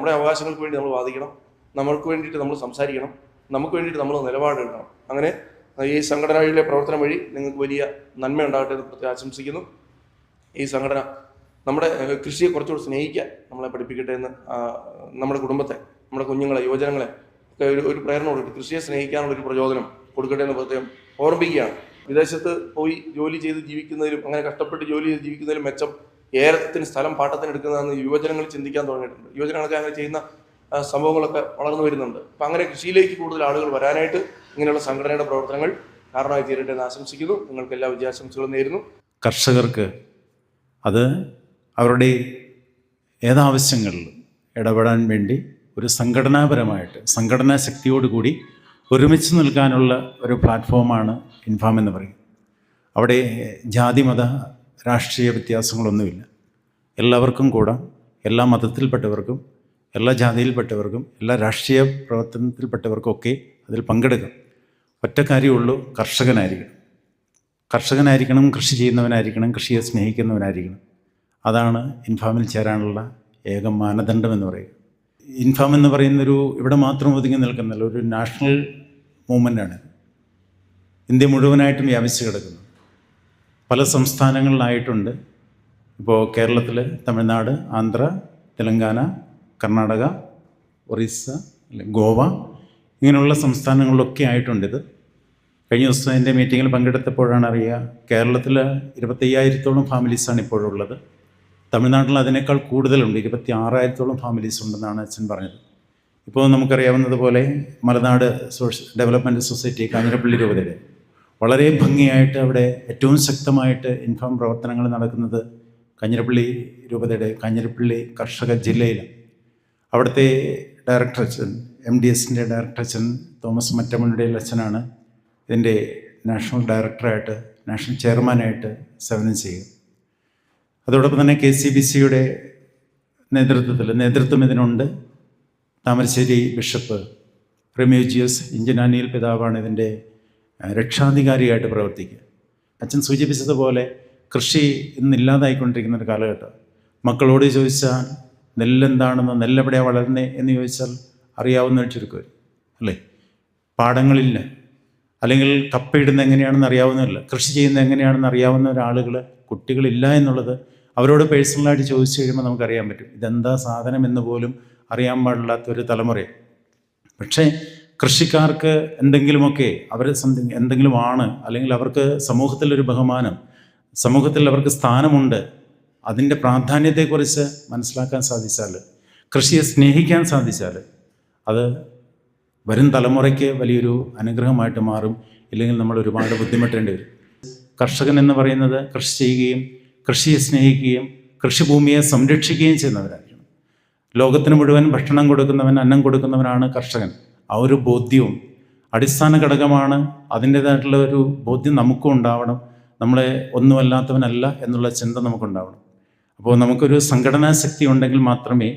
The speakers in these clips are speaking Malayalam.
നമ്മുടെ അവകാശങ്ങൾക്ക് വേണ്ടി നമ്മൾ വാദിക്കണം, നമ്മൾക്ക് വേണ്ടിയിട്ട് നമ്മൾ സംസാരിക്കണം, നമുക്ക് വേണ്ടിയിട്ട് നമ്മൾ നിലപാടെടുക്കണം. അങ്ങനെ ഈ സംഘടനയിലെ പ്രവർത്തനം വഴി നിങ്ങൾക്ക് വലിയ നന്മ ഉണ്ടാകട്ടെ എന്ന് പ്രത്യേകം ആശംസിക്കുന്നു. ഈ സംഘടന നമ്മുടെ കൃഷിയെ കുറച്ചുകൂടി സ്നേഹിക്കാൻ നമ്മളെ പഠിപ്പിക്കട്ടെ എന്ന് നമ്മുടെ കുടുംബത്തെ, നമ്മുടെ കുഞ്ഞുങ്ങളെ, യുവജനങ്ങളെ ഒക്കെ ഒരു പ്രേരണ കൊടുക്കട്ടെ, കൃഷിയെ സ്നേഹിക്കാനുള്ളൊരു പ്രചോദനം കൊടുക്കട്ടെ എന്ന് പ്രത്യേകം ഓർമ്മിക്കുകയാണ്. വിദേശത്ത് പോയി ജോലി ചെയ്ത് ജീവിക്കുന്നതിലും അങ്ങനെ കഷ്ടപ്പെട്ട് ജോലി ചെയ്ത് ജീവിക്കുന്നതിലും മെച്ചം ഏലത്തിന് സ്ഥലം പാട്ടത്തിന് എടുക്കുന്നതെന്ന് യുവജനങ്ങൾ ചിന്തിക്കാൻ തുടങ്ങിയിട്ടുണ്ട്. യുവജനങ്ങളൊക്കെ അങ്ങനെ ചെയ്യുന്ന സംഭവങ്ങളൊക്കെ വളർന്നു വരുന്നുണ്ട്. അപ്പം അങ്ങനെ കൃഷിയിലേക്ക് കൂടുതൽ ആളുകൾ വരാനായിട്ട് ഇങ്ങനെയുള്ള സംഘടനയുടെ പ്രവർത്തനങ്ങൾ കാരണമായി തീരട്ടെ എന്ന് ആശംസിക്കുന്നു. നിങ്ങൾക്ക് എല്ലാ വിജയാശംസകളും നേരുന്നു. കർഷകർക്ക് അത് അവരുടെ ഏതാവശ്യങ്ങളിലും ഇടപെടാൻ വേണ്ടി ഒരു സംഘടനാപരമായിട്ട് സംഘടനാ ശക്തിയോടുകൂടി ഒരുമിച്ച് നിൽക്കാനുള്ള ഒരു പ്ലാറ്റ്ഫോമാണ് ഇൻഫാം എന്ന് പറയും. അവിടെ ജാതി മത രാഷ്ട്രീയ വ്യത്യാസങ്ങളൊന്നുമില്ല. എല്ലാവർക്കും കൂടാം, എല്ലാ മതത്തിൽപ്പെട്ടവർക്കും, എല്ലാ ജാതിയിൽപ്പെട്ടവർക്കും, എല്ലാ രാഷ്ട്രീയ പ്രവർത്തനത്തിൽപ്പെട്ടവർക്കൊക്കെ അതിൽ പങ്കെടുക്കാം. ഒറ്റ കാര്യമുള്ളൂ, കർഷകനായിരിക്കണം, കൃഷി ചെയ്യുന്നവനായിരിക്കണം, കൃഷിയെ സ്നേഹിക്കുന്നവനായിരിക്കണം. അതാണ് ഇൻഫാമിൽ ചേരാനുള്ള ഏക മാനദണ്ഡം എന്ന് പറയുക. ഇൻഫാം എന്ന് പറയുന്നൊരു ഇവിടെ മാത്രം ഒതുങ്ങി നിൽക്കുന്നില്ല, ഒരു നാഷണൽ മൂവ്മെൻ്റാണ്. ഇന്ത്യ മുഴുവനായിട്ടും വ്യാപിച്ചു കിടക്കുന്നു. പല സംസ്ഥാനങ്ങളിലായിട്ടുണ്ട്. ഇപ്പോൾ കേരളത്തിൽ തമിഴ്നാട്, ആന്ധ്ര, തെലങ്കാന, കർണാടക, ഒറീസ, ഗോവ ഇങ്ങനെയുള്ള സംസ്ഥാനങ്ങളിലൊക്കെ ആയിട്ടുണ്ടിത്. കഴിഞ്ഞ ദിവസം എൻ്റെ മീറ്റിങ്ങിൽ പങ്കെടുത്തപ്പോഴാണ് അറിയുക, കേരളത്തിൽ 25,000-ഓളം ഫാമിലീസാണ് ഇപ്പോഴുള്ളത്. തമിഴ്നാട്ടിൽ അതിനേക്കാൾ കൂടുതലുണ്ട്, 26,000-ഓളം ഫാമിലീസ് ഉണ്ടെന്നാണ് അച്ഛൻ പറഞ്ഞത്. ഇപ്പോൾ നമുക്കറിയാവുന്നതുപോലെ മലനാട് ഡെവലപ്മെൻറ്റ് സൊസൈറ്റി കാഞ്ഞിരപ്പള്ളി രൂപതയുടെ വളരെ ഭംഗിയായിട്ട് അവിടെ ഏറ്റവും ശക്തമായിട്ട് ഇൻഫാം പ്രവർത്തനങ്ങൾ നടക്കുന്നത് കാഞ്ഞിരപ്പള്ളി രൂപതയുടെ കാഞ്ഞിരപ്പള്ളി കർഷക ജില്ലയിലാണ്. അവിടുത്തെ ഡയറക്ടർ അച്ഛൻ, MDSൻ്റെ ഡയറക്ടർ അച്ഛൻ തോമസ് മറ്റമനുടെ അച്ഛനാണ് ഇതിൻ്റെ നാഷണൽ ഡയറക്ടറായിട്ട്, നാഷണൽ ചെയർമാനായിട്ട് സേവനം ചെയ്യുക. അതോടൊപ്പം തന്നെ KCBCയുടെ നേതൃത്വം ഇതിനുണ്ട്. താമരശ്ശേരി ബിഷപ്പ് റെമ്യൂജിയസ് ഇഞ്ചനാനിയിൽ പിതാവാണ് ഇതിൻ്റെ രക്ഷാധികാരിയായിട്ട് പ്രവർത്തിക്കുക. അച്ഛൻ സൂചിപ്പിച്ചതുപോലെ കൃഷി ഇന്നില്ലാതായിക്കൊണ്ടിരിക്കുന്ന ഒരു കാലഘട്ടം. മക്കളോട് ചോദിച്ചാൽ നെല്ലെന്താണെന്ന്, നെല്ലെവിടെയാണ് വളരുന്നത് എന്ന് ചോദിച്ചാൽ അറിയാവുന്ന ചുരുക്കം അല്ലേ. പാടങ്ങളില്ല, അല്ലെങ്കിൽ കപ്പയിടുന്നത് എങ്ങനെയാണെന്ന് അറിയാവുന്നതല്ല, കൃഷി ചെയ്യുന്നത് എങ്ങനെയാണെന്ന് അറിയാവുന്ന ഒരാളുകൾ, കുട്ടികളില്ല എന്നുള്ളത് അവരോട് പേഴ്സണലായിട്ട് ചോദിച്ചു കഴിയുമ്പോൾ നമുക്കറിയാൻ പറ്റും. ഇതെന്താ സാധനം എന്ന് പോലും അറിയാൻ പാടില്ലാത്തൊരു തലമുറയാണ്. പക്ഷേ കൃഷിക്കാർക്ക് എന്തെങ്കിലുമൊക്കെ അവർ എന്തെങ്കിലും ആണ്, അല്ലെങ്കിൽ അവർക്ക് സമൂഹത്തിലൊരു ബഹുമാനം, സമൂഹത്തിൽ അവർക്ക് സ്ഥാനമുണ്ട്, അതിൻ്റെ പ്രാധാന്യത്തെക്കുറിച്ച് മനസ്സിലാക്കാൻ സാധിച്ചാൽ, കൃഷിയെ സ്നേഹിക്കാൻ സാധിച്ചാൽ അത് വരും തലമുറയ്ക്ക് വലിയൊരു അനുഗ്രഹമായിട്ട് മാറും. ഇല്ലെങ്കിൽ നമ്മൾ ഒരുപാട് ബുദ്ധിമുട്ടേണ്ടി വരും. കർഷകൻ എന്ന് പറയുന്നത് കൃഷി ചെയ്യുകയും കൃഷിയെ സ്നേഹിക്കുകയും കൃഷിഭൂമിയെ സംരക്ഷിക്കുകയും ചെയ്യുന്നവരായിരിക്കണം. ലോകത്തിന് മുഴുവൻ ഭക്ഷണം കൊടുക്കുന്നവൻ, അന്നം കൊടുക്കുന്നവനാണ് കർഷകൻ. ആ ഒരു ബോധ്യവും അടിസ്ഥാന ഘടകമാണ്. അതിൻ്റേതായിട്ടുള്ള ഒരു ബോധ്യം നമുക്കും ഉണ്ടാവണം. നമ്മളെ ഒന്നുമല്ലാത്തവനല്ല എന്നുള്ള ചിന്ത നമുക്കുണ്ടാവണം. അപ്പോൾ നമുക്കൊരു സംഘടനാ ശക്തി ഉണ്ടെങ്കിൽ മാത്രമേ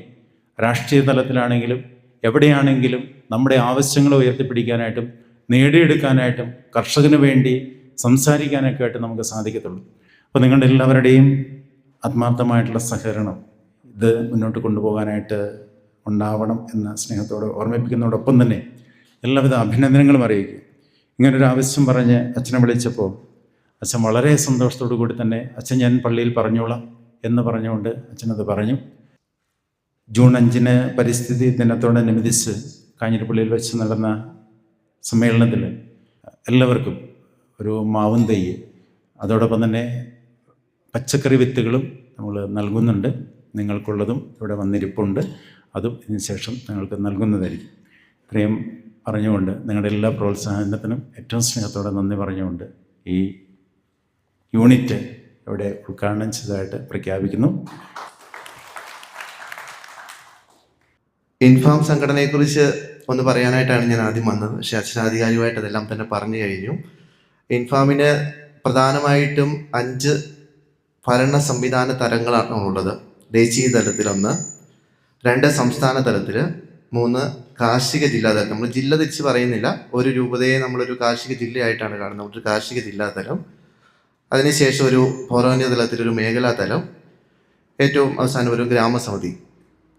രാഷ്ട്രീയ തലത്തിലാണെങ്കിലും എവിടെയാണെങ്കിലും നമ്മുടെ ആവശ്യങ്ങൾ ഉയർത്തിപ്പിടിക്കാനായിട്ടും നേടിയെടുക്കാനായിട്ടും കർഷകന് വേണ്ടി സംസാരിക്കാനൊക്കെ ആയിട്ട് നമുക്ക് സാധിക്കത്തുള്ളൂ. അപ്പോൾ നിങ്ങളുടെ എല്ലാവരുടെയും ആത്മാർത്ഥമായിട്ടുള്ള സഹകരണം ഇത് മുന്നോട്ട് കൊണ്ടുപോകാനായിട്ട് ഉണ്ടാവണം എന്ന സ്നേഹത്തോടെ ഓർമ്മിപ്പിക്കുന്നതോടൊപ്പം തന്നെ എല്ലാവിധ അഭിനന്ദനങ്ങളും അറിയിക്കും. ഇങ്ങനൊരു ആവശ്യം പറഞ്ഞ് അച്ഛനെ വിളിച്ചപ്പോൾ അച്ഛൻ വളരെ സന്തോഷത്തോടു കൂടി തന്നെ അച്ഛൻ ഞാൻ പള്ളിയിൽ പറഞ്ഞോളാം എന്ന് പറഞ്ഞുകൊണ്ട് അച്ഛനത് പറഞ്ഞു. ജൂൺ 5 പരിസ്ഥിതി ദിനത്തോടനുബന്ധിച്ച് കാഞ്ഞിരപ്പള്ളിയിൽ വെച്ച് നടന്ന സമ്മേളനത്തിൽ എല്ലാവർക്കും ഒരു മാവും തൈ, അതോടൊപ്പം തന്നെ പച്ചക്കറി വിത്തുകളും നമ്മൾ നൽകുന്നുണ്ട്. നിങ്ങൾക്കുള്ളതും ഇവിടെ വന്നിരിപ്പുണ്ട്, അതും ഇതിന് ശേഷം നിങ്ങൾക്ക് നൽകുന്നതായിരിക്കും. ഇത്രയും പറഞ്ഞുകൊണ്ട് നിങ്ങളുടെ എല്ലാ പ്രോത്സാഹനത്തിനും ഏറ്റവും സ്നേഹത്തോടെ നന്ദി പറഞ്ഞുകൊണ്ട് ഈ യൂണിറ്റ് ഇവിടെ ഉദ്ഘാടനം ചെയ്തതായിട്ട് പ്രഖ്യാപിക്കുന്നു. ഇൻഫാം സംഘടനയെക്കുറിച്ച് ഒന്ന് പറയാനായിട്ടാണ് ഞാൻ ആദ്യം വന്നത്. പക്ഷേ അച്ഛനാധികാരികമായിട്ട് അതെല്ലാം തന്നെ പറഞ്ഞു കഴിഞ്ഞു. ഇൻഫാമിന് പ്രധാനമായിട്ടും 5 ഭരണ സംവിധാന തലങ്ങളാണ് ഉള്ളത്. ദേശീയ തലത്തിൽ 1, 2 സംസ്ഥാന തലത്തിൽ, 3 കാർഷിക ജില്ലാ തലം. നമ്മൾ ജില്ല തിരിച്ച് പറയുന്നില്ല, ഒരു രൂപതയെ നമ്മളൊരു കാർഷിക ജില്ലയായിട്ടാണ് കാണുന്നത്. ഒരു കാർഷിക ജില്ലാ തലം, അതിനുശേഷം ഒരു പൗരാണിക തലത്തിലൊരു മേഖലാ തലം, ഏറ്റവും അവസാനം ഒരു ഗ്രാമസമിതി.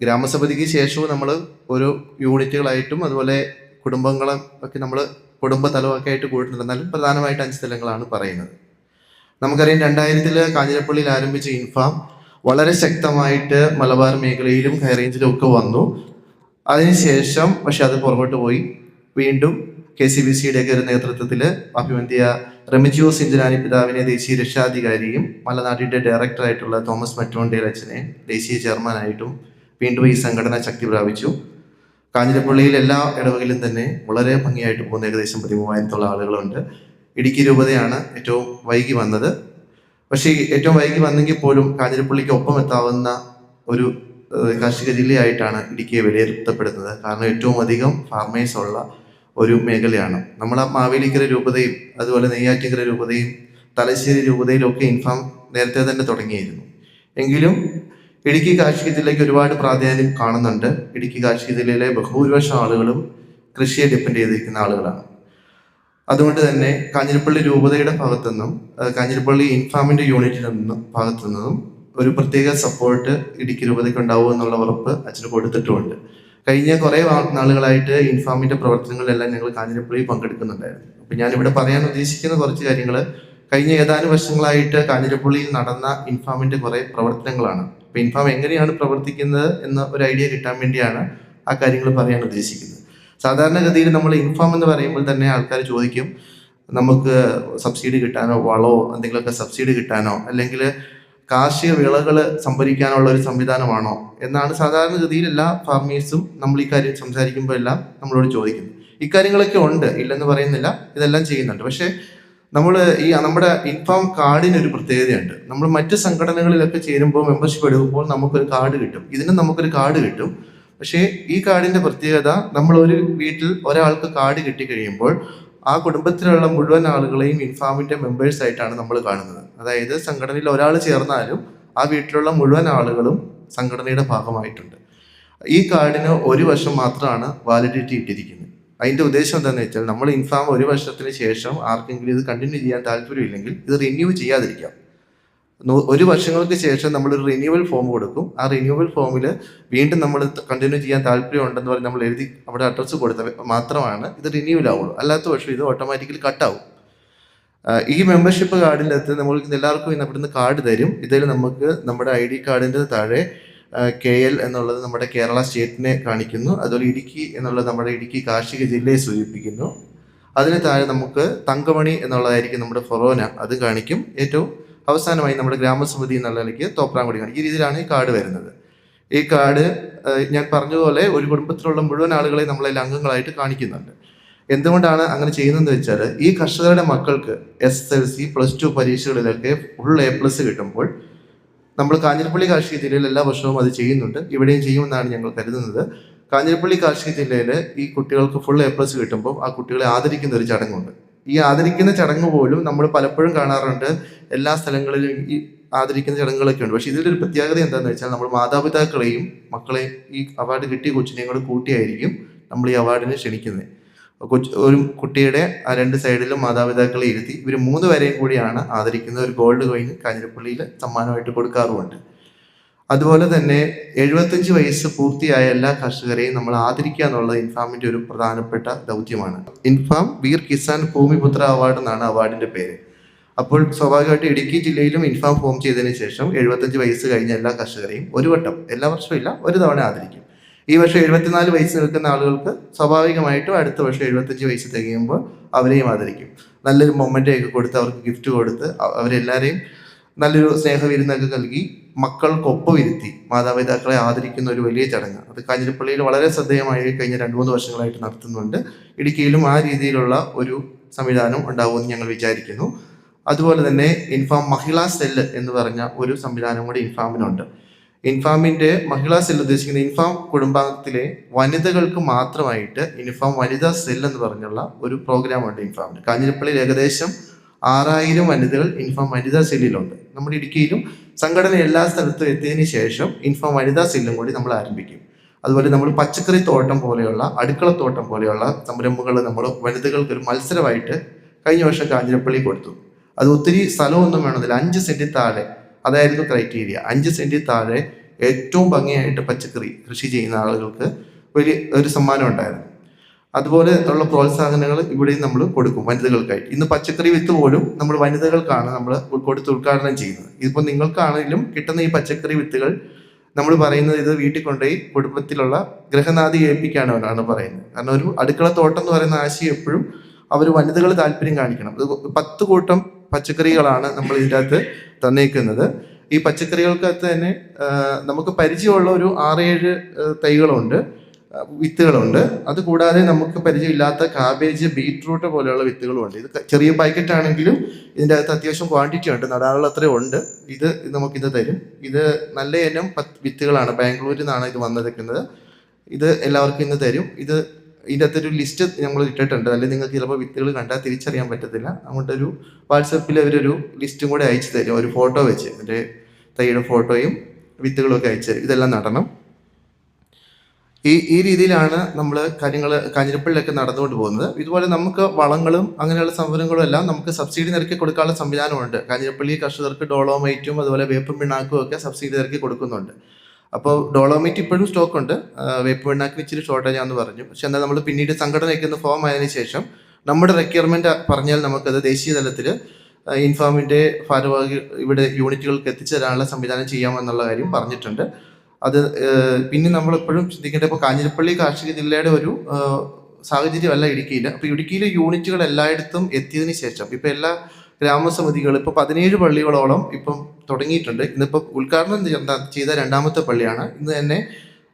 ഗ്രാമസഭയ്ക്ക് ശേഷവും നമ്മൾ ഓരോ യൂണിറ്റുകളായിട്ടും അതുപോലെ കുടുംബങ്ങളും ഒക്കെ നമ്മൾ കുടുംബതലമൊക്കെ ആയിട്ട് കൂട്ടുന്നുണ്ട്. എന്നാലും പ്രധാനമായിട്ട് 5 സ്ഥലങ്ങളാണ് പറയുന്നത്. നമുക്കറിയാം 2000 കാഞ്ഞിരപ്പള്ളിയിൽ ആരംഭിച്ച ഇൻഫാം വളരെ ശക്തമായിട്ട് മലബാർ മേഖലയിലും ഹൈറേഞ്ചിലും ഒക്കെ വന്നു. അതിനുശേഷം പക്ഷെ അത് പുറകോട്ട് പോയി. വീണ്ടും KCBCയുടെ ഒക്കെ ഒരു നേതൃത്വത്തിൽ അഭിവന്ധ്യ റെമിജിയോസ് ഇഞ്ചനാനി പിതാവിനെ ദേശീയ രക്ഷാധികാരിയും മലനാടിൻ്റെ ഡയറക്ടറായിട്ടുള്ള തോമസ് മറ്റോണ്ടേൽ അച്ഛനെ ദേശീയ ചെയർമാനായിട്ടും വീണ്ടും ഈ സംഘടന ശക്തി പ്രാപിച്ചു. കാഞ്ഞിരപ്പള്ളിയിൽ എല്ലാ ഇടവകളിലും തന്നെ വളരെ ഭംഗിയായിട്ട് പോകുന്ന ഏകദേശം 13,000 ആളുകളുണ്ട്. ഇടുക്കി രൂപതയാണ് ഏറ്റവും വൈകി വന്നത്. പക്ഷേ ഏറ്റവും വൈകി വന്നെങ്കിൽ പോലും കാഞ്ഞിരപ്പള്ളിക്ക് ഒപ്പം എത്താവുന്ന ഒരു കാർഷിക ജില്ലയായിട്ടാണ് ഇടുക്കിയെ വിലയിരുത്തപ്പെടുന്നത്. കാരണം ഏറ്റവും അധികം ഫാർമേഴ്സ് ഉള്ള ഒരു മേഖലയാണ്. നമ്മൾ മാവേലിക്കര രൂപതയും അതുപോലെ നെയ്യാറ്റിൻകര രൂപതയും തലശ്ശേരി രൂപതയിലും ഒക്കെ ഇൻഫാം നേരത്തെ തന്നെ തുടങ്ങിയിരുന്നു. എങ്കിലും ഇടുക്കി കാർഷിക ജില്ലയ്ക്ക് ഒരുപാട് പ്രാധാന്യം കാണുന്നുണ്ട്. ഇടുക്കി കാർഷിക ജില്ലയിലെ ബഹുഭൂരിപക്ഷം ആളുകളും കൃഷിയെ ഡിപ്പെൻഡ് ചെയ്തിരിക്കുന്ന ആളുകളാണ്. അതുകൊണ്ട് തന്നെ കാഞ്ഞിരപ്പള്ളി രൂപതയുടെ ഭാഗത്തുനിന്നും കാഞ്ഞിരപ്പള്ളി ഇൻഫാമിൻ്റെ യൂണിറ്റിൽ നിന്നും ഭാഗത്തുനിന്നും ഒരു പ്രത്യേക സപ്പോർട്ട് ഇടുക്കി രൂപതയ്ക്ക് ഉണ്ടാവും എന്നുള്ള ഉറപ്പ് അച്ഛന് കൊടുത്തിട്ടുമുണ്ട്. കഴിഞ്ഞ കുറേ നാളുകളായിട്ട് ഇൻഫാമിൻ്റെ പ്രവർത്തനങ്ങളിലെല്ലാം ഞങ്ങൾ കാഞ്ഞിരപ്പള്ളിയിൽ പങ്കെടുക്കുന്നുണ്ടായിരുന്നു. അപ്പം ഞാനിവിടെ പറയാൻ ഉദ്ദേശിക്കുന്ന കുറച്ച് കാര്യങ്ങൾ കഴിഞ്ഞ ഏതാനും വർഷങ്ങളായിട്ട് കാഞ്ഞിരപ്പള്ളിയിൽ നടന്ന ഇൻഫാമിൻ്റെ കുറേ പ്രവർത്തനങ്ങളാണ്. അപ്പം ഇൻഫാം എങ്ങനെയാണ് പ്രവർത്തിക്കുന്നത് എന്ന ഒരു ഐഡിയ കിട്ടാൻ വേണ്ടിയാണ് ആ കാര്യങ്ങൾ പറയാൻ ഉദ്ദേശിക്കുന്നത്. സാധാരണഗതിയിൽ നമ്മൾ ഇൻഫാം എന്ന് പറയുമ്പോൾ തന്നെ ആൾക്കാർ ചോദിക്കും, നമുക്ക് സബ്സിഡി കിട്ടാനോ വളമോ എന്തെങ്കിലുമൊക്കെ സബ്സിഡി കിട്ടാനോ അല്ലെങ്കിൽ കാർഷിക വിളകൾ സംഭരിക്കാനുള്ള ഒരു സംവിധാനമാണോ എന്നാണ് സാധാരണഗതിയിൽ എല്ലാ ഫാർമേഴ്സും നമ്മൾ ഈ കാര്യം സംസാരിക്കുമ്പോൾ എല്ലാം നമ്മളോട് ചോദിക്കുന്നത്. ഇക്കാര്യങ്ങളൊക്കെ ഉണ്ട്, ഇല്ലെന്ന് പറയുന്നില്ല, ഇതെല്ലാം ചെയ്യുന്നുണ്ട്. പക്ഷേ നമ്മുടെ ഇൻഫാം കാർഡിനൊരു പ്രത്യേകതയുണ്ട്. നമ്മൾ മറ്റ് സംഘടനകളിലൊക്കെ ചേരുമ്പോൾ മെമ്പർഷിപ്പ് എടുക്കുമ്പോൾ നമുക്കൊരു കാർഡ് കിട്ടും. ഇതിനും നമുക്കൊരു കാർഡ് കിട്ടും. പക്ഷേ ഈ കാർഡിന്റെ പ്രത്യേകത, നമ്മളൊരു വീട്ടിൽ ഒരാൾക്ക് കാർഡ് കിട്ടിക്കഴിയുമ്പോൾ ആ കുടുംബത്തിലുള്ള മുഴുവൻ ആളുകളെയും ഇൻഫാമിന്റെ മെമ്പേഴ്സ് ആയിട്ടാണ് നമ്മൾ കാണുന്നത്. അതായത് സംഘടനയിൽ ഒരാൾ ചേർന്നാലും ആ വീട്ടിലുള്ള മുഴുവൻ ആളുകളും സംഘടനയുടെ ഭാഗമായിട്ടുണ്ട്. ഈ കാർഡിന് 1 വർഷം മാത്രമാണ് വാലിഡിറ്റി ഇട്ടിരിക്കുന്നത്. അതിൻ്റെ ഉദ്ദേശം എന്താണെന്ന് വെച്ചാൽ, നമ്മൾ ഇൻഫാം 1 വർഷത്തിന് ശേഷം ആർക്കെങ്കിലും ഇത് കണ്ടിന്യൂ ചെയ്യാൻ താല്പര്യമില്ലെങ്കിൽ ഇത് റിന്യൂ ചെയ്യാതിരിക്കാം. 1 വർഷങ്ങൾക്ക് ശേഷം നമ്മളൊരു റിന്യൂവൽ ഫോം കൊടുക്കും. ആ റിന്യൂവൽ ഫോമിൽ വീണ്ടും നമ്മൾ കണ്ടിന്യൂ ചെയ്യാൻ താല്പര്യം ഉണ്ടെന്ന് പറഞ്ഞ് നമ്മൾ എഴുതി അവിടെ അഡ്രസ്സ് കൊടുത്താൽ മാത്രമാണ് ഇത് റിന്യൂവൽ ആവുള്ളൂ. അല്ലാത്ത പക്ഷം ഇത് ഓട്ടോമാറ്റിക്കലി കട്ടാവും. ഈ മെമ്പർഷിപ്പ് കാർഡിനകത്ത് നമ്മൾക്ക് എല്ലാവർക്കും ഇന്ന് അവിടുന്ന് കാർഡ് തരും. ഇതിൽ നമുക്ക് നമ്മുടെ ID കാർഡിൻ്റെ താഴെ KL എന്നുള്ളത് നമ്മുടെ കേരള സ്റ്റേറ്റിനെ കാണിക്കുന്നു. അതുപോലെ ഇടുക്കി എന്നുള്ളത് നമ്മുടെ ഇടുക്കി കാർഷിക ജില്ലയെ സൂചിപ്പിക്കുന്നു. അതിന് താഴെ നമുക്ക് തങ്കമണി എന്നുള്ളതായിരിക്കും നമ്മുടെ ഫൊറോന, അത് കാണിക്കും. ഏറ്റവും അവസാനമായി നമ്മുടെ ഗ്രാമസമിതി എന്നുള്ള നിലയ്ക്ക് തോപ്രാംകുടി കാണിക്കും. ഈ രീതിയിലാണ് ഈ കാർഡ് വരുന്നത്. ഈ കാർഡ് ഞാൻ പറഞ്ഞതുപോലെ ഒരു കുടുംബത്തിലുള്ള മുഴുവൻ ആളുകളെ നമ്മളതിൽ അംഗങ്ങളായിട്ട് കാണിക്കുന്നുണ്ട്. എന്തുകൊണ്ടാണ് അങ്ങനെ ചെയ്യുന്നതെന്ന് വെച്ചാൽ, ഈ കർഷകരുടെ മക്കൾക്ക് SSLC +2 പരീക്ഷകളിലൊക്കെ ഫുൾ A+ കിട്ടുമ്പോൾ, നമ്മൾ കാഞ്ഞിരപ്പള്ളി കാർഷിക ജില്ലയിൽ എല്ലാ വർഷവും അത് ചെയ്യുന്നുണ്ട്, ഇവിടെയും ചെയ്യുമെന്നാണ് ഞങ്ങൾ കരുതുന്നത്. കാഞ്ഞിരപ്പള്ളി കാർഷിക ജില്ലയിൽ ഈ കുട്ടികൾക്ക് ഫുൾ A+ കിട്ടുമ്പോൾ ആ കുട്ടികളെ ആദരിക്കുന്ന ഒരു ചടങ്ങുണ്ട്. ഈ ആദരിക്കുന്ന ചടങ്ങ് പോലും നമ്മൾ പലപ്പോഴും കാണാറുണ്ട്, എല്ലാ സ്ഥലങ്ങളിലും ഈ ആദരിക്കുന്ന ചടങ്ങുകളൊക്കെ ഉണ്ട്. പക്ഷേ ഇതിലൊരു പ്രത്യേകത എന്താണെന്ന് വെച്ചാൽ, നമ്മൾ മാതാപിതാക്കളെയും മക്കളെയും ഈ അവാർഡ് കിട്ടിയ കൊച്ചിനെയും കൂടെ കൂട്ടിയായിരിക്കും നമ്മൾ ഈ അവാർഡിന് ക്ഷണിക്കുന്നത്. ഒരു കുട്ടിയുടെ ആ 2 സൈഡിലും മാതാപിതാക്കളെ ഇരുത്തി ഇവർ 3 പേരെയും കൂടിയാണ് ആദരിക്കുന്നത്. ഒരു ഗോൾഡ് കോയിൻ കാഞ്ഞിരപ്പള്ളിയിൽ സമ്മാനമായിട്ട് കൊടുക്കാറുമുണ്ട്. അതുപോലെ തന്നെ 75 വയസ്സ് പൂർത്തിയായ എല്ലാ കർഷകരെയും നമ്മൾ ആദരിക്കുക എന്നുള്ളത് ഇൻഫാമിൻ്റെ ഒരു പ്രധാനപ്പെട്ട ദൗത്യമാണ്. ഇൻഫാം വീർ കിസാൻ ഭൂമിപുത്ര അവാർഡ് എന്നാണ് അവാർഡിൻ്റെ പേര്. അപ്പോൾ സ്വാഭാവികമായിട്ട് ഇടുക്കി ജില്ലയിലും ഇൻഫാം ഫോം ചെയ്തതിന് ശേഷം 75 വയസ്സ് കഴിഞ്ഞ എല്ലാ കർഷകരെയും ഒരു വട്ടം, എല്ലാ വർഷവും ഇല്ല, ഒരു തവണ ആദരിക്കും. ഈ വർഷം 74 വയസ്സ് നിൽക്കുന്ന ആളുകൾക്ക് സ്വാഭാവികമായിട്ടും അടുത്ത വർഷം 75 വയസ്സ് തികയുമ്പോൾ അവരെയും ആദരിക്കും. നല്ലൊരു മൊമെൻ്റൊക്കെ കൊടുത്ത്, അവർക്ക് ഗിഫ്റ്റ് കൊടുത്ത്, അവരെല്ലാവരെയും നല്ലൊരു സ്നേഹവിരുന്നൊക്കെ നൽകി മക്കൾക്കൊപ്പം ഇരുത്തി മാതാപിതാക്കളെ ആദരിക്കുന്ന ഒരു വലിയ ചടങ്ങ്. അത് കാഞ്ഞിരപ്പള്ളിയിൽ വളരെ ശ്രദ്ധേയമായി കഴിഞ്ഞ 2-3 വർഷങ്ങളായിട്ട് നടത്തുന്നുണ്ട്. ഇടുക്കിയിലും ആ രീതിയിലുള്ള ഒരു സംവിധാനം ഉണ്ടാവുമെന്ന് ഞങ്ങൾ വിചാരിക്കുന്നു. അതുപോലെ തന്നെ ഇൻഫാം മഹിളാ സെല്ല് എന്ന് പറഞ്ഞ ഒരു സംവിധാനം കൂടി ഇൻഫാമിനുണ്ട്. ഇൻഫാമിൻ്റെ മഹിളാ സെൽ ഉദ്ദേശിക്കുന്ന ഇൻഫാം കുടുംബത്തിലെ വനിതകൾക്ക് മാത്രമായിട്ട് ഇൻഫാം വനിതാ സെൽ എന്ന് പറഞ്ഞുള്ള ഒരു പ്രോഗ്രാമുണ്ട് ഇൻഫാമിന്. കാഞ്ഞിരപ്പള്ളിയിൽ ഏകദേശം 6000 വനിതകൾ ഇൻഫാം വനിതാ സെല്ലിലുണ്ട്. നമ്മുടെ ഇടുക്കിയിലും സംഘടന എല്ലാ സ്ഥലത്തും എത്തിയതിനു ശേഷം ഇൻഫാം വനിതാ സെല്ലും കൂടി നമ്മൾ ആരംഭിക്കും. അതുപോലെ നമ്മൾ പച്ചക്കറി തോട്ടം പോലെയുള്ള, അടുക്കളത്തോട്ടം പോലെയുള്ള സംരംഭങ്ങൾ നമ്മൾ വനിതകൾക്ക് ഒരു മത്സരമായിട്ട് കഴിഞ്ഞ വർഷം കാഞ്ഞിരപ്പള്ളി കൊടുത്തു. അത് ഒത്തിരി സ്ഥലമൊന്നും വേണമെന്നില്ല, 5 സെൻറ്റിൽ താഴെ, അതായിരുന്നു ക്രൈറ്റീരിയ. 5 സെൻറ്റിൽ താഴെ ഏറ്റവും ഭംഗിയായിട്ട് പച്ചക്കറി കൃഷി ചെയ്യുന്ന ആളുകൾക്ക് വലിയ ഒരു സമ്മാനം ഉണ്ടായിരുന്നു. അതുപോലെ ഉള്ള പ്രോത്സാഹനങ്ങൾ ഇവിടെയും നമ്മൾ കൊടുക്കും വനിതകൾക്കായിട്ട്. ഇന്ന് പച്ചക്കറി വിത്ത് പോലും നമ്മൾ വനിതകൾക്കാണ് നമ്മൾ കൊടുത്ത് ഉദ്ഘാടനം ചെയ്യുന്നത്. ഇതിപ്പോൾ നിങ്ങൾക്കാണെങ്കിലും കിട്ടുന്ന ഈ പച്ചക്കറി വിത്തുകൾ നമ്മൾ പറയുന്നത് ഇത് വീട്ടിൽ കൊണ്ടുപോയി കുടുംബത്തിലുള്ള ഗൃഹനാഥി ഏൽപ്പിക്കാനാണ് പറയുന്നത്. കാരണം ഒരു അടുക്കള തോട്ടം എന്ന് പറയുന്ന ആശയം എപ്പോഴും അവർ വനിതകൾ താല്പര്യം കാണിക്കണം. 10 കൂട്ടം പച്ചക്കറികളാണ് നമ്മൾ ഇതിൻ്റെ അകത്ത് തന്നേക്കുന്നത്. ഈ പച്ചക്കറികൾക്കകത്ത് തന്നെ നമുക്ക് പരിചയമുള്ള ഒരു 6-7 തൈകളുണ്ട്, വിത്തുകളുണ്ട്. അതുകൂടാതെ നമുക്ക് പരിചയമില്ലാത്ത കാബേജ്, ബീറ്റ്റൂട്ട് പോലെയുള്ള വിത്തുകളുമുണ്ട്. ഇത് ചെറിയ പാക്കറ്റ് ആണെങ്കിലും ഇതിൻ്റെ അകത്ത് അത്യാവശ്യം ക്വാണ്ടിറ്റി ഉണ്ട്, നടാനുള്ള അത്രയും ഉണ്ട്. ഇത് നമുക്കിത് തരും. ഇത് നല്ല ഇനം വിത്തുകളാണ്, ബാംഗ്ലൂരിൽ നിന്നാണ് ഇത് വന്നിരിക്കുന്നത്. ഇത് എല്ലാവർക്കും ഇന്ന് തരും. ഇതിൻ്റെ അകത്തൊരു ലിസ്റ്റ് നമ്മൾ ഇട്ടിട്ടുണ്ട്, അല്ലെങ്കിൽ നിങ്ങൾക്ക് ചിലപ്പോൾ വിത്തുകൾ കണ്ടാൽ തിരിച്ചറിയാൻ പറ്റത്തില്ല. അങ്ങോട്ടൊരു വാട്സപ്പിൽ അവരൊരു ലിസ്റ്റും കൂടെ അയച്ചു തരും, ഒരു ഫോട്ടോ വെച്ച്, എൻ്റെ തൈയുടെ ഫോട്ടോയും വിത്തുകളും ഒക്കെ അയച്ചു തരും. ഇതെല്ലാം നടണം. ഈ രീതിയിലാണ് നമ്മൾ കാര്യങ്ങൾ കാഞ്ഞിരപ്പള്ളിയിലൊക്കെ നടന്നുകൊണ്ട് പോകുന്നത്. ഇതുപോലെ നമുക്ക് വളങ്ങളും അങ്ങനെയുള്ള സംഭവങ്ങളും എല്ലാം നമുക്ക് സബ്സിഡി നിരക്കി കൊടുക്കാനുള്ള സംവിധാനമുണ്ട്. കാഞ്ഞിരപ്പള്ളി കർഷകർക്ക് ഡോളോമൈറ്റും അതുപോലെ വേപ്പും പിണ്ണാക്കും ഒക്കെ സബ്സിഡി നിരക്കി കൊടുക്കുന്നുണ്ട്. അപ്പോൾ ഡോളോമൈറ്റ് ഇപ്പോഴും സ്റ്റോക്കുണ്ട്, വേപ്പ് പിണ്ണാക്കിന് ഇച്ചിരി ഷോർട്ടേജാന്ന് പറഞ്ഞു. പക്ഷെ എന്നാൽ നമ്മൾ പിന്നീട് സംഘടനയ്ക്ക് ഒന്ന് ഫോം ആയതിനു ശേഷം നമ്മുടെ റിക്വയർമെൻറ്റ് പറഞ്ഞാൽ നമുക്കത് ദേശീയ തലത്തിൽ ഇൻഫാമിൻ്റെ ഭാരവാഹി ഇവിടെ യൂണിറ്റുകൾക്ക് എത്തിച്ചു തരാനുള്ള സംവിധാനം ചെയ്യാമെന്നുള്ള കാര്യം പറഞ്ഞിട്ടുണ്ട്. അത് പിന്നെ നമ്മളെപ്പോഴും ചിന്തിക്കേണ്ട, ഇപ്പോൾ കാഞ്ഞിരപ്പള്ളി കാർഷിക ജില്ലയുടെ ഒരു സാഹചര്യമല്ല ഇടുക്കിയിൽ. അപ്പോൾ ഇടുക്കിയിൽ യൂണിറ്റുകൾ എല്ലായിടത്തും എത്തിയതിന് ശേഷം ഇപ്പോൾ എല്ലാ ഗ്രാമസമിതികൾ ഇപ്പോൾ 17 പള്ളികളോളം ഇപ്പം തുടങ്ങിയിട്ടുണ്ട്. ഇന്നിപ്പോൾ ഉദ്ഘാടനം ചെയ്ത 2ാമത്തെ പള്ളിയാണ്. ഇന്ന് തന്നെ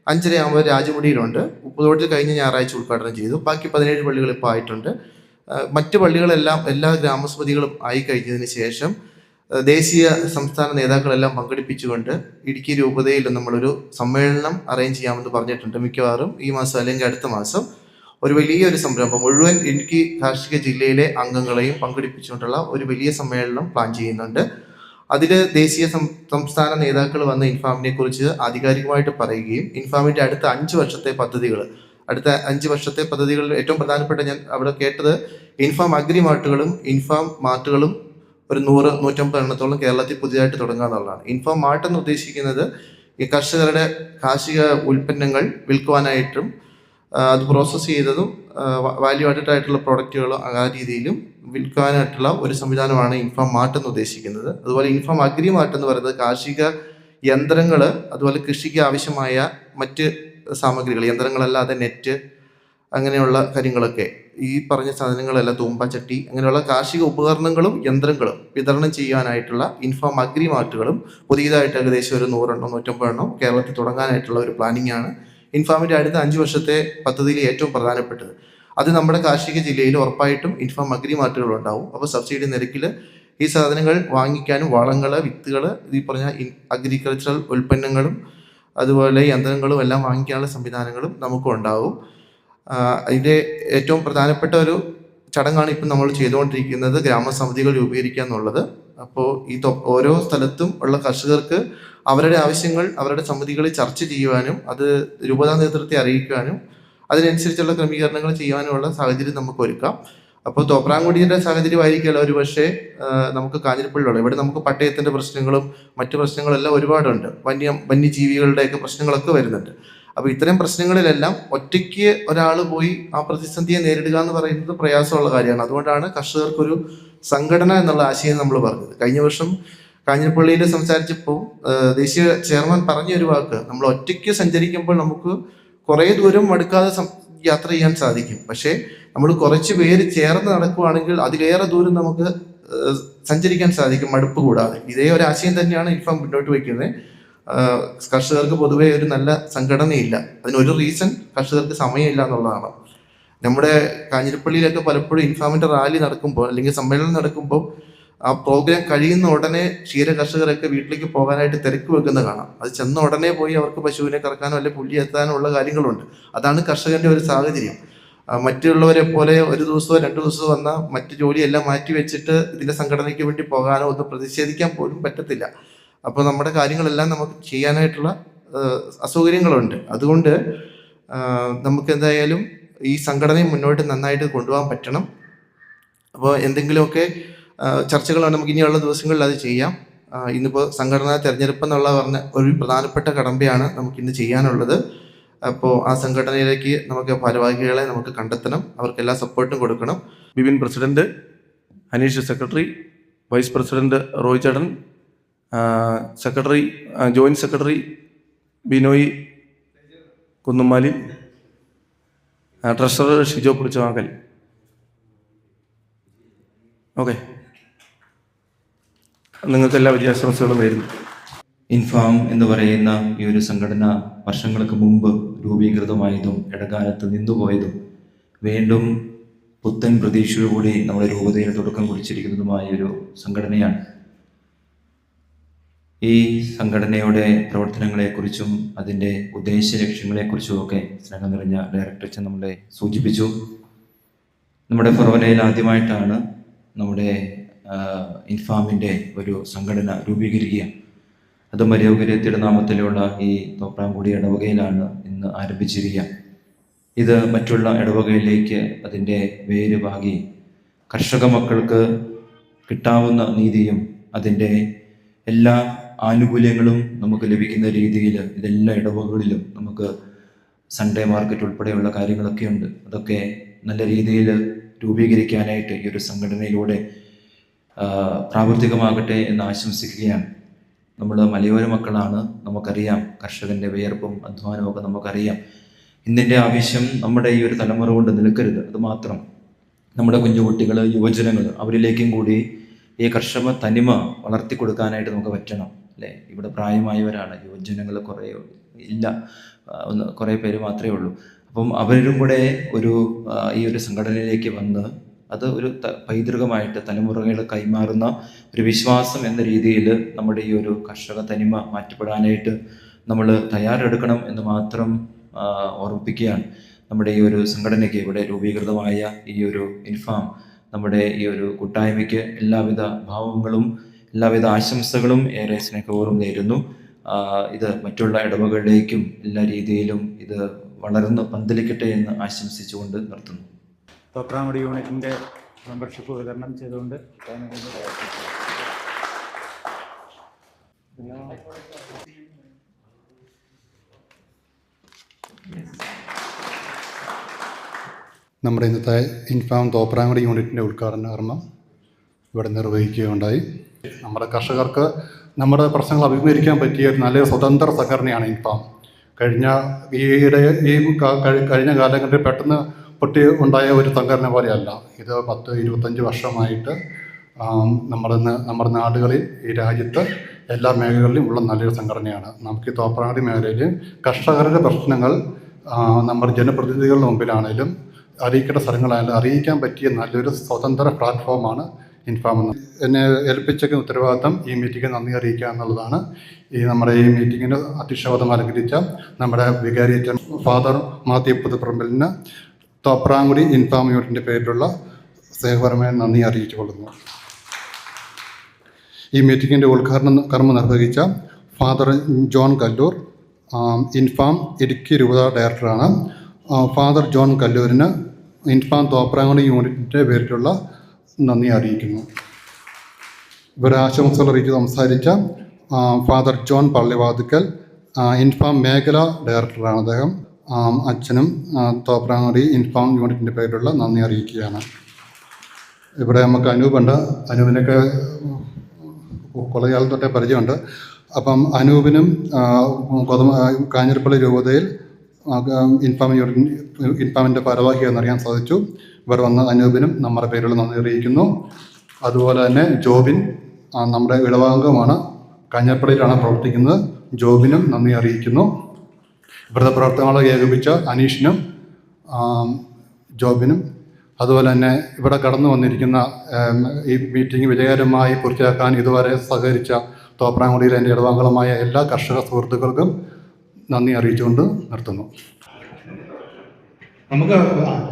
5:30 രാജമുടിയിലുണ്ട്. ഉപ്പുതോട്ടിൽ കഴിഞ്ഞ ഞായറാഴ്ച ഉദ്ഘാടനം ചെയ്തു. ബാക്കി 17 പള്ളികൾ ഇപ്പോൾ ആയിട്ടുണ്ട്. മറ്റ് പള്ളികളെല്ലാം എല്ലാ ഗ്രാമസമിതികളും ആയി കഴിഞ്ഞതിന് ശേഷം ദേശീയ സംസ്ഥാന നേതാക്കളെല്ലാം പങ്കെടുപ്പിച്ചുകൊണ്ട് ഇടുക്കി രൂപതയിൽ നമ്മളൊരു സമ്മേളനം അറേഞ്ച് ചെയ്യാമെന്ന് പറഞ്ഞിട്ടുണ്ട്. മിക്കവാറും ഈ മാസം അല്ലെങ്കിൽ അടുത്ത മാസം ഒരു വലിയൊരു സംരംഭം മുഴുവൻ ഇടുക്കി കാർഷിക ജില്ലയിലെ അംഗങ്ങളെയും പങ്കെടുപ്പിച്ചുകൊണ്ടുള്ള ഒരു വലിയ സമ്മേളനം പ്ലാൻ ചെയ്യുന്നുണ്ട്. അതിൽ ദേശീയ സംസ്ഥാന നേതാക്കൾ വന്ന് ഇൻഫാമിനെ കുറിച്ച് ആധികാരികമായിട്ട് പറയുകയും ഇൻഫാമിൻ്റെ അടുത്ത 5 വർഷത്തെ പദ്ധതികളിൽ ഏറ്റവും പ്രധാനപ്പെട്ട ഞാൻ അവിടെ കേട്ടത് ഇൻഫാം അഗ്രി മാർട്ടുകളും ഇൻഫാം മാർട്ടുകളും ഒരു 100-150 എണ്ണത്തോളം കേരളത്തിൽ പുതിയതായിട്ട് തുടങ്ങുക എന്നുള്ളതാണ്. ഇൻഫാം മാർട്ട് എന്ന് ഉദ്ദേശിക്കുന്നത് ഈ കർഷകരുടെ കാർഷിക ഉൽപ്പന്നങ്ങൾ വിൽക്കുവാനായിട്ടും അത് പ്രോസസ്സ് ചെയ്തതും വാല്യൂ ആഡഡ് ആയിട്ടുള്ള പ്രോഡക്റ്റുകളും ആ രീതിയിലും വിൽക്കാനായിട്ടുള്ള ഒരു സംവിധാനമാണ് ഇൻഫാം മാർട്ട് എന്ന് ഉദ്ദേശിക്കുന്നത്. അതുപോലെ ഇൻഫാം അഗ്രി മാർട്ട് എന്ന് പറയുന്നത് കാർഷിക യന്ത്രങ്ങൾ, അതുപോലെ കൃഷിക്ക് ആവശ്യമായ മറ്റ് സാമഗ്രികൾ, യന്ത്രങ്ങളല്ലാതെ നെറ്റ് അങ്ങനെയുള്ള കാര്യങ്ങളൊക്കെ, ഈ പറഞ്ഞ സാധനങ്ങളെല്ലാം തൂമ്പ, ചട്ടി അങ്ങനെയുള്ള കാർഷിക ഉപകരണങ്ങളും യന്ത്രങ്ങളും വിതരണം ചെയ്യാനായിട്ടുള്ള ഇൻഫാം അഗ്രി മാർട്ടുകളും പുതിയതായിട്ട് ഏകദേശം ഒരു 100-150 എണ്ണം കേരളത്തിൽ തുടങ്ങാനായിട്ടുള്ള ഒരു പ്ലാനിങ് ആണ് ഇൻഫാമിൻ്റെ അടുത്ത 5 വർഷത്തെ പദ്ധതിയിൽ ഏറ്റവും പ്രധാനപ്പെട്ടത്. അത് നമ്മുടെ കാർഷിക ജില്ലയിൽ ഉറപ്പായിട്ടും ഇൻഫാം അഗ്രി മാർട്ടുകൾ ഉണ്ടാവും. അപ്പോൾ സബ്സിഡി നിരക്കിൽ ഈ സാധനങ്ങൾ വാങ്ങിക്കാനും വളങ്ങൾ, വിത്തുകൾ, ഈ പറഞ്ഞ അഗ്രികൾച്ചറൽ ഉൽപ്പന്നങ്ങളും അതുപോലെ യന്ത്രങ്ങളും എല്ലാം വാങ്ങിക്കാനുള്ള സംവിധാനങ്ങളും നമുക്കും ഉണ്ടാവും. അതിൻ്റെ ഏറ്റവും പ്രധാനപ്പെട്ട ഒരു ചടങ്ങാണ് ഇപ്പം നമ്മൾ ചെയ്തുകൊണ്ടിരിക്കുന്നത്, ഗ്രാമസമിതികൾ രൂപീകരിക്കുക എന്നുള്ളത്. അപ്പോൾ ഈ ഓരോ സ്ഥലത്തും ഉള്ള കർഷകർക്ക് അവരുടെ ആവശ്യങ്ങൾ അവരുടെ സമിതികളിൽ ചർച്ച ചെയ്യുവാനും അത് രൂപതാ നേതൃത്വത്തെ അറിയിക്കുവാനും അതിനനുസരിച്ചുള്ള ക്രമീകരണങ്ങൾ ചെയ്യാനുമുള്ള സാഹചര്യം നമുക്ക് ഒരുക്കാം. അപ്പോൾ തോപ്രാംകുടിയുടെ സാഹചര്യമായിരിക്കുമല്ലോ ഒരു പക്ഷേ നമുക്ക് കാഞ്ഞിരപ്പള്ളിയുള്ള ഇവിടെ നമുക്ക് പട്ടയത്തിൻ്റെ പ്രശ്നങ്ങളും മറ്റു പ്രശ്നങ്ങളെല്ലാം ഒരുപാടുണ്ട്, വന്യജീവികളുടെയൊക്കെ പ്രശ്നങ്ങളൊക്കെ വരുന്നുണ്ട്. അപ്പോൾ ഇത്തരം പ്രശ്നങ്ങളിലെല്ലാം ഒറ്റയ്ക്ക് ഒരാൾ പോയി ആ പ്രതിസന്ധിയെ നേരിടുക എന്ന് പറയുന്നത് പ്രയാസമുള്ള കാര്യമാണ്. അതുകൊണ്ടാണ് കർഷകർക്കൊരു സംഘടന എന്നുള്ള ആശയം നമ്മൾ പറഞ്ഞത്. കഴിഞ്ഞ വർഷം കാഞ്ഞിരപ്പള്ളിയിൽ സംസാരിച്ചപ്പോൾ ദേശീയ ചെയർമാൻ പറഞ്ഞൊരു വാക്ക്, നമ്മൾ ഒറ്റയ്ക്ക് സഞ്ചരിക്കുമ്പോൾ നമുക്ക് കുറേ ദൂരം മടുക്കാതെ യാത്ര ചെയ്യാൻ സാധിക്കും. പക്ഷേ നമ്മൾ കുറച്ച് പേര് ചേർന്ന് നടക്കുകയാണെങ്കിൽ അതിലേറെ ദൂരം നമുക്ക് സഞ്ചരിക്കാൻ സാധിക്കും മടുപ്പ് കൂടാതെ. ഇതേ ഒരു ആശയം തന്നെയാണ് ഇൻഫാം മുന്നോട്ട് വയ്ക്കുന്നത്. കർഷകർക്ക് പൊതുവേ ഒരു നല്ല സംഘടനയില്ല. അതിനൊരു റീസൺ കർഷകർക്ക് സമയമില്ല എന്നുള്ളതാണ്. നമ്മുടെ കാഞ്ഞിരപ്പള്ളിയിലൊക്കെ പലപ്പോഴും ഇൻഫാമിൻ്റെ റാലി നടക്കുമ്പോൾ അല്ലെങ്കിൽ സമ്മേളനം നടക്കുമ്പോൾ ആ പ്രോഗ്രാം കഴിയുന്ന ഉടനെ ക്ഷീര കർഷകരൊക്കെ വീട്ടിലേക്ക് പോകാനായിട്ട് തിരക്ക് വെക്കുന്ന കാണാം. അത് ചെന്ന ഉടനെ പോയി അവർക്ക് പശുവിനെ കറക്കാനോ അല്ലെങ്കിൽ പുല്ലി എത്താനോ ഉള്ള കാര്യങ്ങളുണ്ട്. അതാണ് കർഷകൻ്റെ ഒരു സാഹചര്യം. മറ്റുള്ളവരെ പോലെ ഒരു ദിവസമോ 2 ദിവസമോ വന്ന മറ്റു ജോലിയെല്ലാം മാറ്റി വെച്ചിട്ട് ഇതിൻ്റെ സംഘടനയ്ക്ക് വേണ്ടി പോകാനോ ഒന്ന് പ്രതിഷേധിക്കാൻ പോലും പറ്റത്തില്ല. അപ്പോൾ നമ്മുടെ കാര്യങ്ങളെല്ലാം നമുക്ക് ചെയ്യാനായിട്ടുള്ള അസൗകര്യങ്ങളുണ്ട്. അതുകൊണ്ട് നമുക്ക് എന്തായാലും ഈ സംഘടനയെ മുന്നോട്ട് നന്നായിട്ട് കൊണ്ടുപോകാൻ പറ്റണം. അപ്പോൾ എന്തെങ്കിലുമൊക്കെ ചർച്ചകളാണ് നമുക്ക് ഇനിയുള്ള ദിവസങ്ങളിൽ അത് ചെയ്യാം. ഇന്നിപ്പോൾ സംഘടനാ തെരഞ്ഞെടുപ്പ് എന്നുള്ള പറഞ്ഞ ഒരു പ്രധാനപ്പെട്ട കടമ്പയാണ് നമുക്കിന്ന് ചെയ്യാനുള്ളത്. അപ്പോൾ ആ സംഘടനയിലേക്ക് നമുക്ക് ഭാരവാഹികളെ നമുക്ക് കണ്ടെത്തണം, അവർക്ക് എല്ലാ സപ്പോർട്ടും കൊടുക്കണം. Bibin president, Aneesh secretary, vice president Roy ചേട്ടൻ, secretary joint secretary Binoy Kunnumali, treasurer Shijo Pulichavankal. Okay, നിങ്ങൾക്ക് എല്ലാ വിജയാശംസകളും നേരുന്നു. ഇൻഫാം എന്ന് പറയുന്ന ഈ ഒരു സംഘടന വർഷങ്ങൾക്ക് മുമ്പ് രൂപീകൃതമായതും ഇടകാലത്ത് നിന്നുപോയതും വീണ്ടും പുത്തൻ പ്രതീക്ഷയോടുകൂടി നമ്മുടെ രൂപതയിൽ തുടക്കം കുറിച്ചിരിക്കുന്നതുമായ ഒരു സംഘടനയാണ്. ഈ സംഘടനയുടെ പ്രവർത്തനങ്ങളെക്കുറിച്ചും അതിൻ്റെ ഉദ്ദേശ ലക്ഷ്യങ്ങളെക്കുറിച്ചും ഒക്കെ സ്നേഹം നിറഞ്ഞ ഡയറക്ടർ അച്ഛൻ നമ്മളെ സൂചിപ്പിച്ചു. നമ്മുടെ ഫൊറോനയിൽ ആദ്യമായിട്ടാണ് നമ്മുടെ ഇൻഫാമിൻ്റെ ഒരു സംഘടന രൂപീകരിക്കുക. അത് മരിയൗകര്യ തിരുനാമത്തിലുള്ള ഈ തോപ്രാംകുടി ഇടവകയിലാണ് ഇന്ന് ആരംഭിച്ചിരിക്കുക. ഇത് മറ്റുള്ള ഇടവകയിലേക്ക് അതിൻ്റെ വേര് പാകി കർഷക മക്കൾക്ക് കിട്ടാവുന്ന നീതിയും അതിൻ്റെ എല്ലാ ആനുകൂല്യങ്ങളും നമുക്ക് ലഭിക്കുന്ന രീതിയിൽ ഇതെല്ലാ ഇടവകകളിലും നമുക്ക് സൺഡേ മാർക്കറ്റ് ഉൾപ്പെടെയുള്ള കാര്യങ്ങളൊക്കെ ഉണ്ട്. അതൊക്കെ നല്ല രീതിയിൽ രൂപീകരിക്കാനായിട്ട് ഈ ഒരു സംഘടനയിലൂടെ പ്രാവർത്തികമാകട്ടെ എന്ന് ആശംസിക്കുകയാണ്. നമ്മൾ മലയോര മക്കളാണ്, നമുക്കറിയാം കർഷകൻ്റെ വിയർപ്പും അധ്വാനവും ഒക്കെ നമുക്കറിയാം. ഇന്നിൻ്റെ ആവശ്യം നമ്മുടെ ഈ ഒരു തലമുറ കൊണ്ട് നിൽക്കരുത്, അതുമാത്രം നമ്മുടെ കുഞ്ഞുകുട്ടികൾ, യുവജനങ്ങൾ, അവരിലേക്കും കൂടി ഈ കർഷക തനിമ വളർത്തിക്കൊടുക്കാനായിട്ട് നമുക്ക് പറ്റണം, അല്ലേ? ഇവിടെ പ്രായമായവരാണ്, യുവജനങ്ങൾ കുറേ ഇല്ല, കുറേ പേര് മാത്രമേ ഉള്ളൂ. അപ്പം അവരും കൂടെ ഈ ഒരു സംഘടനയിലേക്ക് വന്ന് അത് ഒരു പൈതൃകമായിട്ട് തലമുറകൾ കൈമാറുന്ന ഒരു വിശ്വാസം എന്ന രീതിയിൽ നമ്മുടെ ഈ ഒരു കർഷക തനിമ മാറ്റപ്പെടാനായിട്ട് നമ്മൾ തയ്യാറെടുക്കണം എന്ന് മാത്രം ഓർമ്മിപ്പിക്കുകയാണ്. നമ്മുടെ ഈ ഒരു സംഘടനയ്ക്ക് ഇവിടെ രൂപീകൃതമായ ഈ ഒരു ഇൻഫാം നമ്മുടെ ഈ ഒരു കൂട്ടായ്മയ്ക്ക് എല്ലാവിധ ഭാവങ്ങളും എല്ലാവിധ ആശംസകളും ഏറെ സ്നേഹപൂർവ്വം നേരുന്നു. ഇത് മറ്റുള്ള ഇടവകളിലേക്കും എല്ലാ രീതിയിലും ഇത് വളർന്ന് പന്തലിക്കട്ടെ എന്ന് ആശംസിച്ചുകൊണ്ട് നിർത്തുന്നു. തോപ്രാംകുടി യൂണിറ്റിൻ്റെ മെമ്പർഷിപ്പ് വിതരണം ചെയ്തുകൊണ്ട് നമ്മുടെ ഇന്നത്തെ ഇൻഫാം തോപ്രാംകുടി യൂണിറ്റിൻ്റെ ഉദ്ഘാടന കർമ്മം ഇവിടെ നിർവഹിക്കുകയുണ്ടായി. നമ്മുടെ കർഷകർക്ക് നമ്മുടെ പ്രശ്നങ്ങൾ അഭിമുഖീകരിക്കാൻ പറ്റിയ ഒരു നല്ല സ്വതന്ത്ര സംഘടനയാണ് ഇൻഫാം. കഴിഞ്ഞ കാലഘട്ടത്തിൽ പെട്ടെന്ന് ഉണ്ടായ ഒരു സംഘടന പോലെയല്ല ഇത്. 10-25 വർഷമായിട്ട് നമ്മുടെ നാടുകളിൽ, ഈ രാജ്യത്ത് എല്ലാ മേഖലകളിലും ഉള്ള നല്ലൊരു സംഘടനയാണ്. നമുക്ക് ഈ തോപ്രാംകുടി മേഖലയിൽ കർഷകരുടെ പ്രശ്നങ്ങൾ നമ്മുടെ ജനപ്രതിനിധികളുടെ മുമ്പിലാണെങ്കിലും അറിയിക്കേണ്ട സ്ഥലങ്ങളായാലും അറിയിക്കാൻ പറ്റിയ നല്ലൊരു സ്വതന്ത്ര പ്ലാറ്റ്ഫോമാണ് ഇൻഫാം. എന്നെ ഏൽപ്പിച്ച ഉത്തരവാദിത്തം ഈ മീറ്റിംഗ് നന്ദി അറിയിക്കുക എന്നുള്ളതാണ്. നമ്മുടെ ഈ മീറ്റിങ്ങിന് അധ്യക്ഷപദം അലങ്കരിച്ച നമ്മുടെ വികാരിയച്ഛൻ ഫാദർ മാത്യു പുതുപ്പറമ്പിലിന് തോപ്രാംകുടി ഇൻഫാം യൂണിറ്റിൻ്റെ പേരിലുള്ള സ്നേഹപരമായ നന്ദി അറിയിച്ചു കൊള്ളുന്നു. ഈ മീറ്റിങ്ങിൻ്റെ ഉദ്ഘാടന കർമ്മം നിർവഹിച്ച ഫാദർ ജോൺ കല്ലൂർ, ഇൻഫാം ഇടുക്കി രൂപത ഡയറക്ടറാണ്. ഫാദർ ജോൺ കല്ലൂരിന് ഇൻഫാം തോപ്രാംകുടി യൂണിറ്റിൻ്റെ പേരിലുള്ള നന്ദി അറിയിക്കുന്നു. ഇവരെ ആശംസകൾ അറിയിച്ച് സംസാരിച്ച ഫാദർ ജോൺ പള്ളിവാതുക്കൽ, ഇൻഫാം മേഖല ഡയറക്ടറാണ് അദ്ദേഹം. അച്ഛനും തോപ്രാംകുടി ഇൻഫാം യൂണിറ്റിൻ്റെ പേരിലുള്ള നന്ദി അറിയിക്കുകയാണ്. ഇവിടെ നമുക്ക് അനൂപുണ്ട്. അനൂപിനൊക്കെ കുറേ കാലം തൊട്ടേ പരിചയമുണ്ട്. അപ്പം അനൂപിനും കാഞ്ഞിരപ്പള്ളി രൂപതയിൽ ഇൻഫാമിൻ്റെ ഭാരവാഹിയാണെന്നറിയാൻ സാധിച്ചു. ഇവിടെ വന്ന അനൂപിനും നമ്മുടെ പേരിലുള്ള നന്ദി അറിയിക്കുന്നു. അതുപോലെ തന്നെ ജോബിൻ നമ്മുടെ ഇടവാംഗമാണ്, കാഞ്ഞിരപ്പള്ളിയിലാണ് പ്രവർത്തിക്കുന്നത്. ജോബിനും നന്ദി അറിയിക്കുന്നു. ഇവിടുത്തെ പ്രവർത്തനങ്ങളെ ഏകോപിപ്പിച്ച അനീഷിനും ജോബിനും, അതുപോലെ തന്നെ ഇവിടെ കടന്നു വന്നിരിക്കുന്ന ഈ മീറ്റിംഗ് വിജയകരമായി പൂർത്തിയാക്കാൻ ഇതുവരെ സഹകരിച്ച തോപ്രാംകുടിയിലെ എൻ്റെ ഇടവാംഗങ്ങളായ എല്ലാ കർഷക സുഹൃത്തുക്കൾക്കും നന്ദി അറിയിച്ചുകൊണ്ട് നിർത്തുന്നു. നമുക്ക്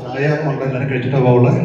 ചായ എല്ലാവരും കഴിച്ചിട്ട് പോകുള്ളത്.